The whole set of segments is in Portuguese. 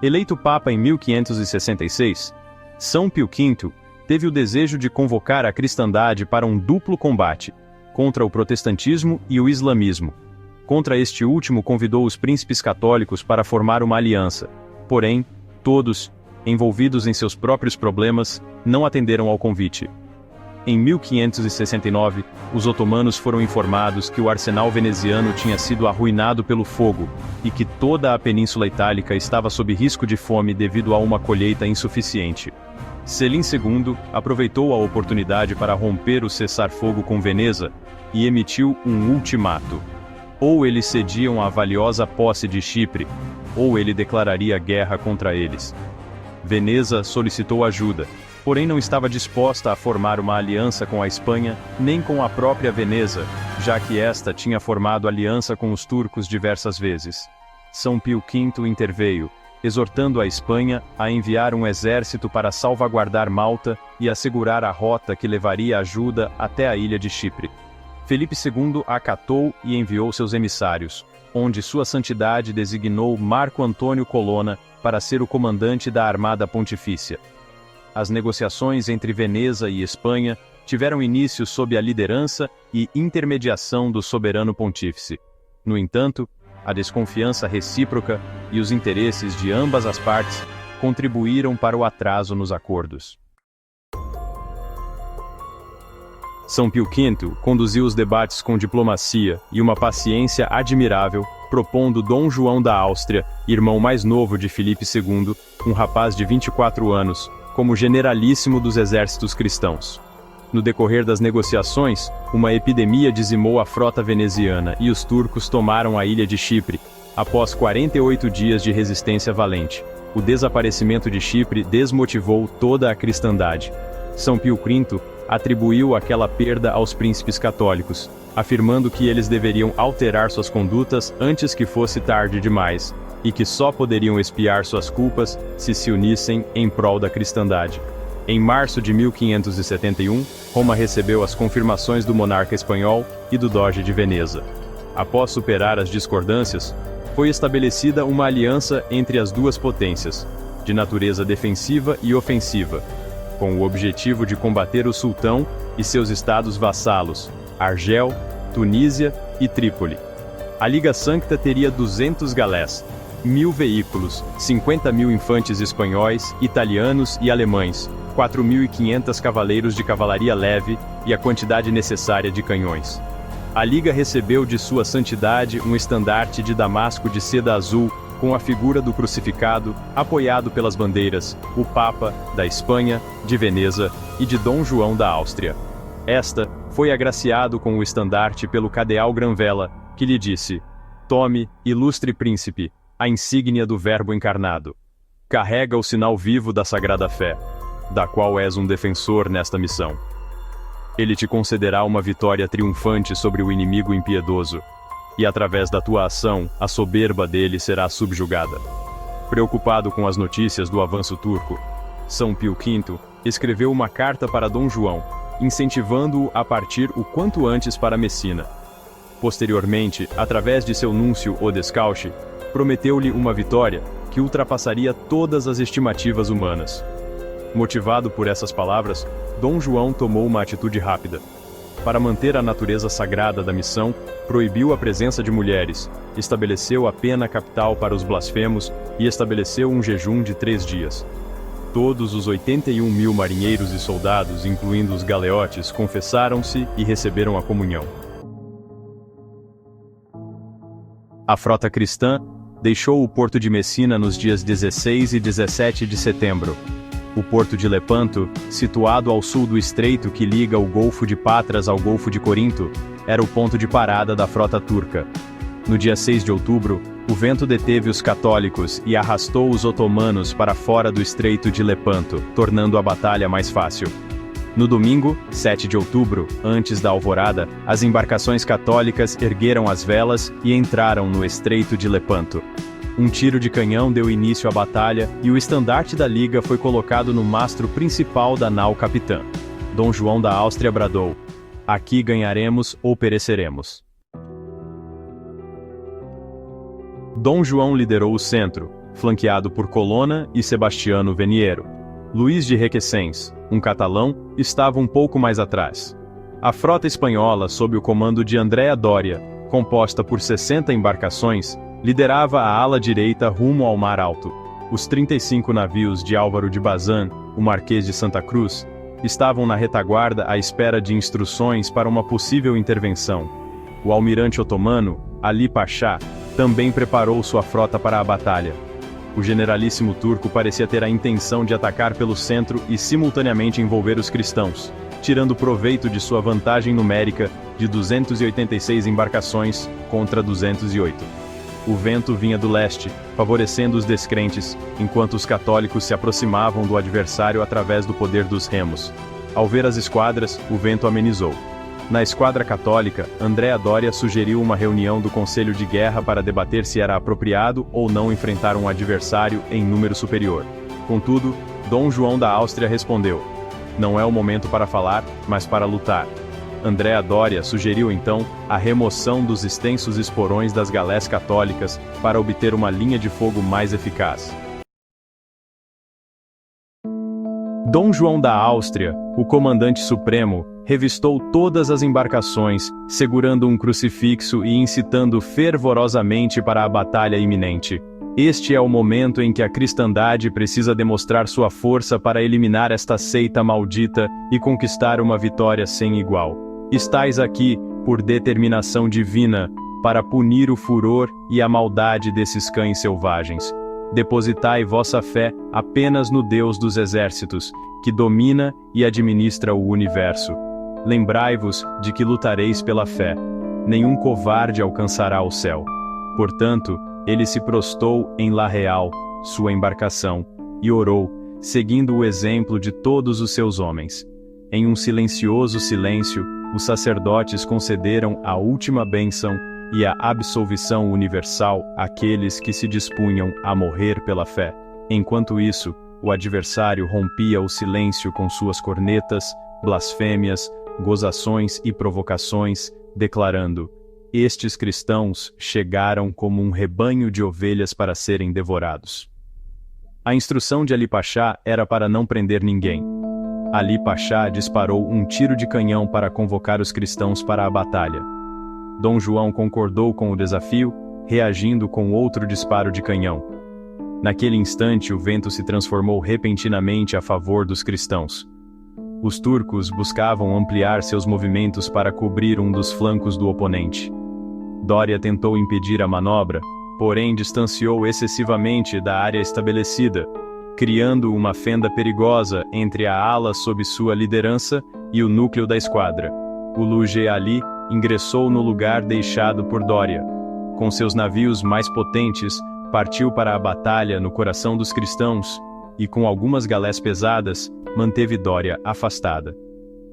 Eleito Papa em 1566, São Pio V teve o desejo de convocar a cristandade para um duplo combate, contra o protestantismo e o islamismo. Contra este último convidou os príncipes católicos para formar uma aliança, porém, todos, envolvidos em seus próprios problemas, não atenderam ao convite. Em 1569, os otomanos foram informados que o arsenal veneziano tinha sido arruinado pelo fogo e que toda a Península Itálica estava sob risco de fome devido a uma colheita insuficiente. Selim II aproveitou a oportunidade para romper o cessar-fogo com Veneza e emitiu um ultimato. Ou eles cediam a valiosa posse de Chipre, ou ele declararia guerra contra eles. Veneza solicitou ajuda, porém não estava disposta a formar uma aliança com a Espanha, nem com a própria Veneza, já que esta tinha formado aliança com os turcos diversas vezes. São Pio V interveio, exortando a Espanha a enviar um exército para salvaguardar Malta e assegurar a rota que levaria ajuda até a ilha de Chipre. Felipe II acatou e enviou seus emissários, onde Sua Santidade designou Marco Antônio Colonna para ser o comandante da Armada Pontifícia. As negociações entre Veneza e Espanha tiveram início sob a liderança e intermediação do soberano pontífice. No entanto, a desconfiança recíproca e os interesses de ambas as partes contribuíram para o atraso nos acordos. São Pio V conduziu os debates com diplomacia e uma paciência admirável, propondo Dom João da Áustria, irmão mais novo de Filipe II, um rapaz de 24 anos, como generalíssimo dos exércitos cristãos. No decorrer das negociações, uma epidemia dizimou a frota veneziana e os turcos tomaram a ilha de Chipre, após 48 dias de resistência valente. O desaparecimento de Chipre desmotivou toda a cristandade. São Pio V atribuiu aquela perda aos príncipes católicos, afirmando que eles deveriam alterar suas condutas antes que fosse tarde demais, e que só poderiam expiar suas culpas se unissem em prol da cristandade. Em março de 1571, Roma recebeu as confirmações do monarca espanhol e do doge de Veneza. Após superar as discordâncias, foi estabelecida uma aliança entre as duas potências, de natureza defensiva e ofensiva, com o objetivo de combater o sultão e seus estados vassalos, Argel, Tunísia e Trípoli. A Liga Sancta teria 200 galés, 1.000 veículos, 50.000 infantes espanhóis, italianos e alemães, 4.500 cavaleiros de cavalaria leve e a quantidade necessária de canhões. A Liga recebeu de Sua Santidade um estandarte de damasco de seda azul, com a figura do crucificado, apoiado pelas bandeiras, o Papa, da Espanha, de Veneza e de Dom João da Áustria. Esta foi agraciado com o estandarte pelo Cardeal Granvella, que lhe disse: "Tome, ilustre príncipe, a insígnia do Verbo encarnado. Carrega o sinal vivo da Sagrada Fé, da qual és um defensor nesta missão. Ele te concederá uma vitória triunfante sobre o inimigo impiedoso, e através da tua ação, a soberba dele será subjugada." Preocupado com as notícias do avanço turco, São Pio V escreveu uma carta para Dom João, incentivando-o a partir o quanto antes para Messina. Posteriormente, através de seu núncio o Descalchi, prometeu-lhe uma vitória que ultrapassaria todas as estimativas humanas. Motivado por essas palavras, Dom João tomou uma atitude rápida. Para manter a natureza sagrada da missão, proibiu a presença de mulheres, estabeleceu a pena capital para os blasfemos e estabeleceu um jejum de 3 dias. Todos os 81.000 marinheiros e soldados, incluindo os galeotes, confessaram-se e receberam a comunhão. A frota cristã deixou o porto de Messina nos dias 16 e 17 de setembro. O porto de Lepanto, situado ao sul do estreito que liga o Golfo de Patras ao Golfo de Corinto, era o ponto de parada da frota turca. No dia 6 de outubro, o vento deteve os católicos e arrastou os otomanos para fora do estreito de Lepanto, tornando a batalha mais fácil. No domingo, 7 de outubro, antes da alvorada, as embarcações católicas ergueram as velas e entraram no estreito de Lepanto. Um tiro de canhão deu início à batalha e o estandarte da Liga foi colocado no mastro principal da nau capitã. Dom João da Áustria bradou: "Aqui ganharemos ou pereceremos." Dom João liderou o centro, flanqueado por Colonna e Sebastiano Veniero. Luís de Requesens, um catalão, estava um pouco mais atrás. A frota espanhola, sob o comando de Andrea Doria, composta por 60 embarcações, liderava a ala direita rumo ao Mar Alto. Os 35 navios de Álvaro de Bazan, o Marquês de Santa Cruz, estavam na retaguarda à espera de instruções para uma possível intervenção. O almirante otomano, Ali Pasha, também preparou sua frota para a batalha. O generalíssimo turco parecia ter a intenção de atacar pelo centro e simultaneamente envolver os cristãos, tirando proveito de sua vantagem numérica de 286 embarcações contra 208. O vento vinha do leste, favorecendo os descrentes, enquanto os católicos se aproximavam do adversário através do poder dos remos. Ao ver as esquadras, o vento amenizou. Na esquadra católica, Andrea Doria sugeriu uma reunião do Conselho de Guerra para debater se era apropriado ou não enfrentar um adversário em número superior. Contudo, Dom João da Áustria respondeu: "Não é o momento para falar, mas para lutar." Andrea Doria sugeriu então a remoção dos extensos esporões das galés católicas para obter uma linha de fogo mais eficaz. Dom João da Áustria, o comandante supremo, revistou todas as embarcações, segurando um crucifixo e incitando fervorosamente para a batalha iminente. Este é o momento em que a cristandade precisa demonstrar sua força para eliminar esta seita maldita e conquistar uma vitória sem igual. Estais aqui, por determinação divina, para punir o furor e a maldade desses cães selvagens. Depositai vossa fé apenas no Deus dos exércitos, que domina e administra o universo. Lembrai-vos de que lutareis pela fé. Nenhum covarde alcançará o céu. Portanto, ele se prostou em La Real, sua embarcação, e orou, seguindo o exemplo de todos os seus homens. Em um silencioso silêncio, os sacerdotes concederam a última bênção e a absolvição universal àqueles que se dispunham a morrer pela fé. Enquanto isso, o adversário rompia o silêncio com suas cornetas, blasfêmias, gozações e provocações, declarando: "Estes cristãos chegaram como um rebanho de ovelhas para serem devorados." A instrução de Ali Pasha era para não prender ninguém. Ali Pasha disparou um tiro de canhão para convocar os cristãos para a batalha. Dom João concordou com o desafio, reagindo com outro disparo de canhão. Naquele instante, o vento se transformou repentinamente a favor dos cristãos. Os turcos buscavam ampliar seus movimentos para cobrir um dos flancos do oponente. Doria tentou impedir a manobra, porém distanciou excessivamente da área estabelecida, criando uma fenda perigosa entre a ala sob sua liderança e o núcleo da esquadra. O Luge Ali ingressou no lugar deixado por Doria. Com seus navios mais potentes, partiu para a batalha no coração dos cristãos, e com algumas galés pesadas, manteve Doria afastada.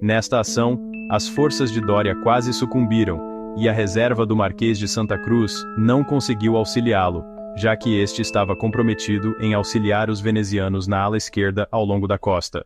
Nesta ação, as forças de Doria quase sucumbiram, e a reserva do Marquês de Santa Cruz não conseguiu auxiliá-lo, já que este estava comprometido em auxiliar os venezianos na ala esquerda ao longo da costa.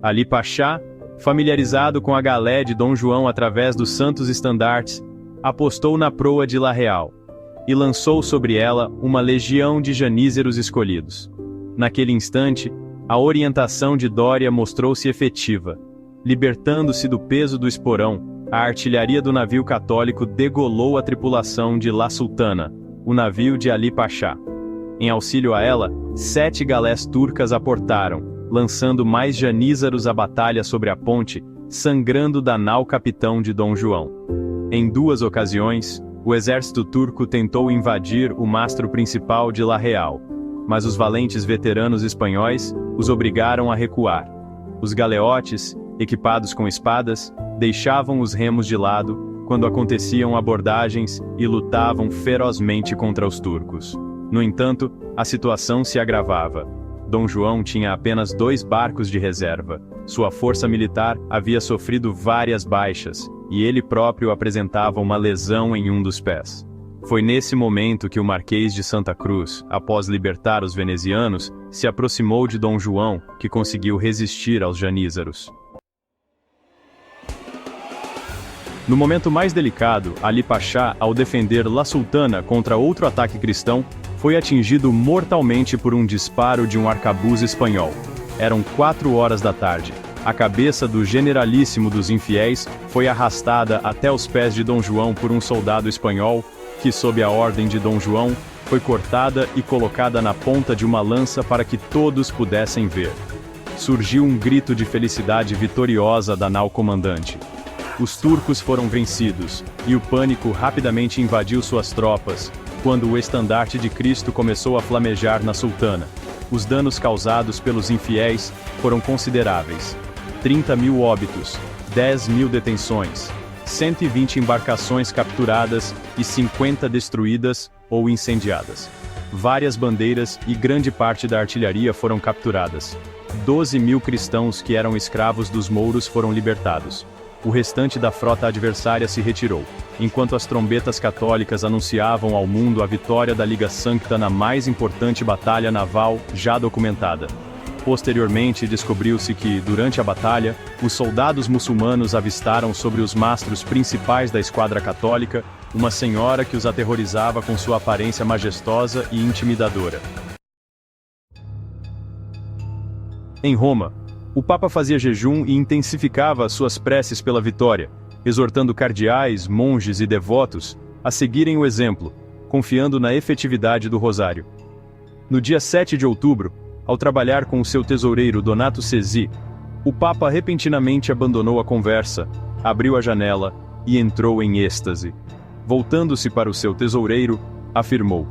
Ali Pasha, familiarizado com a galé de Dom João através dos santos estandartes, apostou na proa de La Real, e lançou sobre ela uma legião de janízeros escolhidos. Naquele instante, a orientação de Doria mostrou-se efetiva. Libertando-se do peso do esporão, a artilharia do navio católico degolou a tripulação de La Sultana, o navio de Ali Pasha. Em auxílio a ela, 7 galés turcas aportaram, lançando mais janízaros à batalha sobre a ponte, sangrando da nau capitão de Dom João. Em 2 ocasiões, o exército turco tentou invadir o mastro principal de La Real, mas os valentes veteranos espanhóis os obrigaram a recuar. Os galeotes, equipados com espadas, deixavam os remos de lado quando aconteciam abordagens e lutavam ferozmente contra os turcos. No entanto, a situação se agravava. Dom João tinha apenas 2 barcos de reserva. Sua força militar havia sofrido várias baixas, e ele próprio apresentava uma lesão em um dos pés. Foi nesse momento que o Marquês de Santa Cruz, após libertar os venezianos, se aproximou de Dom João, que conseguiu resistir aos janízaros. No momento mais delicado, Ali Pasha, ao defender La Sultana contra outro ataque cristão, foi atingido mortalmente por um disparo de um arcabuz espanhol. Eram 4 horas da tarde. A cabeça do generalíssimo dos infiéis foi arrastada até os pés de Dom João por um soldado espanhol, que, sob a ordem de Dom João, foi cortada e colocada na ponta de uma lança para que todos pudessem ver. Surgiu um grito de felicidade vitoriosa da nau comandante. Os turcos foram vencidos, e o pânico rapidamente invadiu suas tropas, quando o estandarte de Cristo começou a flamejar na Sultana. Os danos causados pelos infiéis foram consideráveis. 30.000 óbitos, 10.000 detenções, 120 embarcações capturadas e 50 destruídas ou incendiadas. Várias bandeiras e grande parte da artilharia foram capturadas. 12.000 cristãos que eram escravos dos mouros foram libertados. O restante da frota adversária se retirou, enquanto as trombetas católicas anunciavam ao mundo a vitória da Liga Sancta na mais importante batalha naval já documentada. Posteriormente, descobriu-se que, durante a batalha, os soldados muçulmanos avistaram sobre os mastros principais da esquadra católica uma senhora que os aterrorizava com sua aparência majestosa e intimidadora. Em Roma, o Papa fazia jejum e intensificava as suas preces pela vitória, exortando cardeais, monges e devotos a seguirem o exemplo, confiando na efetividade do rosário. No dia 7 de outubro, ao trabalhar com o seu tesoureiro Donato Cesi, o Papa repentinamente abandonou a conversa, abriu a janela e entrou em êxtase. Voltando-se para o seu tesoureiro, afirmou: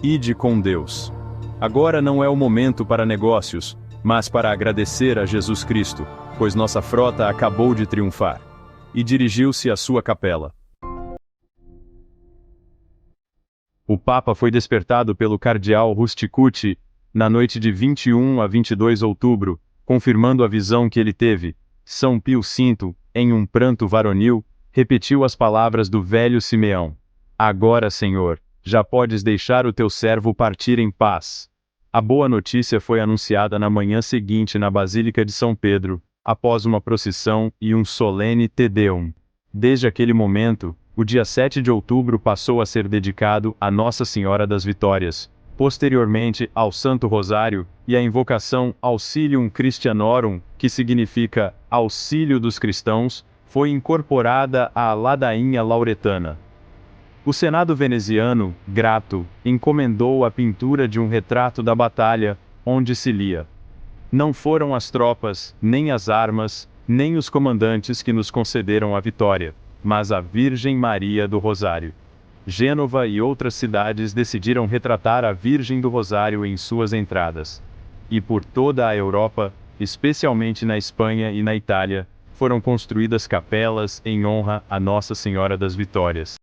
"Ide com Deus. Agora não é o momento para negócios, mas para agradecer a Jesus Cristo, pois nossa frota acabou de triunfar." E dirigiu-se à sua capela. O Papa foi despertado pelo cardeal Rusticucci, na noite de 21 a 22 de outubro, confirmando a visão que ele teve. São Pio V, em um pranto varonil, repetiu as palavras do velho Simeão: "Agora, Senhor, já podes deixar o teu servo partir em paz." A boa notícia foi anunciada na manhã seguinte na Basílica de São Pedro, após uma procissão e um solene Te Deum. Desde aquele momento, o dia 7 de outubro passou a ser dedicado a Nossa Senhora das Vitórias, posteriormente ao Santo Rosário, e à invocação Auxilium Christianorum, que significa Auxílio dos Cristãos, foi incorporada à ladainha lauretana. O Senado veneziano, grato, encomendou a pintura de um retrato da batalha, onde se lia: "Não foram as tropas, nem as armas, nem os comandantes que nos concederam a vitória, mas a Virgem Maria do Rosário." Gênova e outras cidades decidiram retratar a Virgem do Rosário em suas entradas. E por toda a Europa, especialmente na Espanha e na Itália, foram construídas capelas em honra a Nossa Senhora das Vitórias.